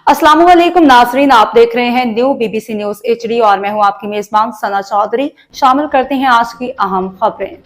अस्सलाम वालेकुम नाजरीन, आप देख रहे हैं न्यू बीबीसी न्यूज एचडी और मैं हूं आपकी मेजबान सना चौधरी। शामिल करते हैं आज की अहम खबरें।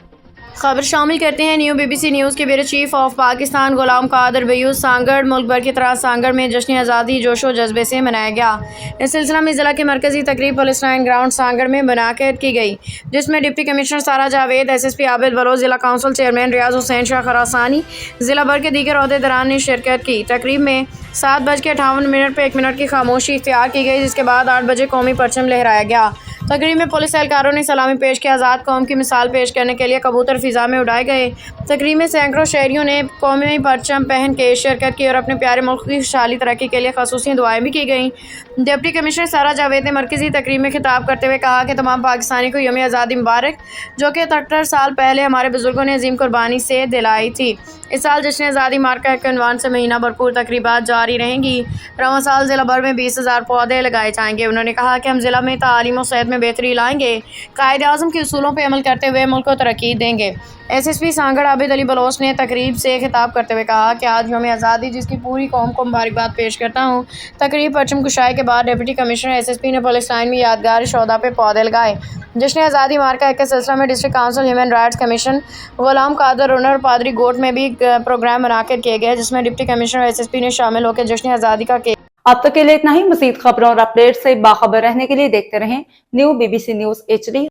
खबर शामिल करते हैं न्यू बीबीसी न्यूज़ के ब्यूरो चीफ ऑफ पाकिस्तान गुलाम कादर बयूस सांगड़। मुल्क भर की तरह सांगड़ में जश्न आज़ादी जोशो जज्बे से मनाया गया। इस सिलसिला में ज़िला के मरकजी तकरीब पुलिस लाइन ग्राउंड सांगड़ में मुनाकिद की गई, जिसमें डिप्टी कमिश्नर सारा जावेद, SSP आबिद बलोच, ज़िला काउंसिल चेयरमैन रियाज हुसैन शाह खरासानी, ज़िला भर के दीगर ओहदेदारान ने शिरकत की। तकरीब में 7:58 पर 1 मिनट की खामोशी इख्तियार की गई, जिसके बाद 8 बजे कौमी परचम लहराया गया। तकरीब में पुलिस एहलकारों ने सलामी पेश की। आज़ाद कौम की मिसाल पेश करने के लिए कबूतर फिजा में उड़ाए गए। तकरीब में सैकड़ों शहरियों ने कौमी परचम पहन के शिरकत की और अपने प्यारे मुल्क की खुशहाली तरक्की के लिए खसूसी दुआएं भी की गईं। डिप्टी कमिश्नर सारा जावेद ने मरकजी तकरीब में खिताब करते हुए कहा कि तमाम पाकिस्तानी को यौम आज़ादी मुबारक, जो कि 73 साल पहले हमारे बुजुर्गों ने अजीम कुर्बानी से दिलाई थी। इस साल जश्न आज़ादी मार्का के उन्वान से महीना भरपूर तकरीबात जारी रहेंगी। रवां साल ज़िला भर में 20,000 पौधे लगाए जाएंगे। उन्होंने कहा कि हम ज़िला में तालीम और सेहत में बेहतरी लाएंगे, कायदे आज़म के उसूलों पर अमल करते हुए मुल्क को तरक्की देंगे। SSP सांगड़ आबिद अली बलोच ने तकरीब से खिताब करते हुए कहा कि आज यौम आज़ादी, जिसकी पूरी कौम को मुबारकबाद पेश करता हूँ। तकरीब परचम कुशाई के बाद डिप्टी कमिश्नर SSP ने पुलिस लाइन में यादगार शोधा पे पौधे लगाए। जश्न आज़ादी मार्का के सिलसिले में district council human rights commission Ghulam Qadir रुनर पादरी गोट में भी प्रोग्राम मुनाकिद किए गए, जिसमें डिप्टी कमिश्नर SSP ने शामिल होकर जश्न आज़ादी का केक। अब तक के लिए इतना ही। मज़ीद खबरों और अपडेट से बाखबर रहने के लिए देखते रहें न्यू बीबीसी न्यूज एचडी।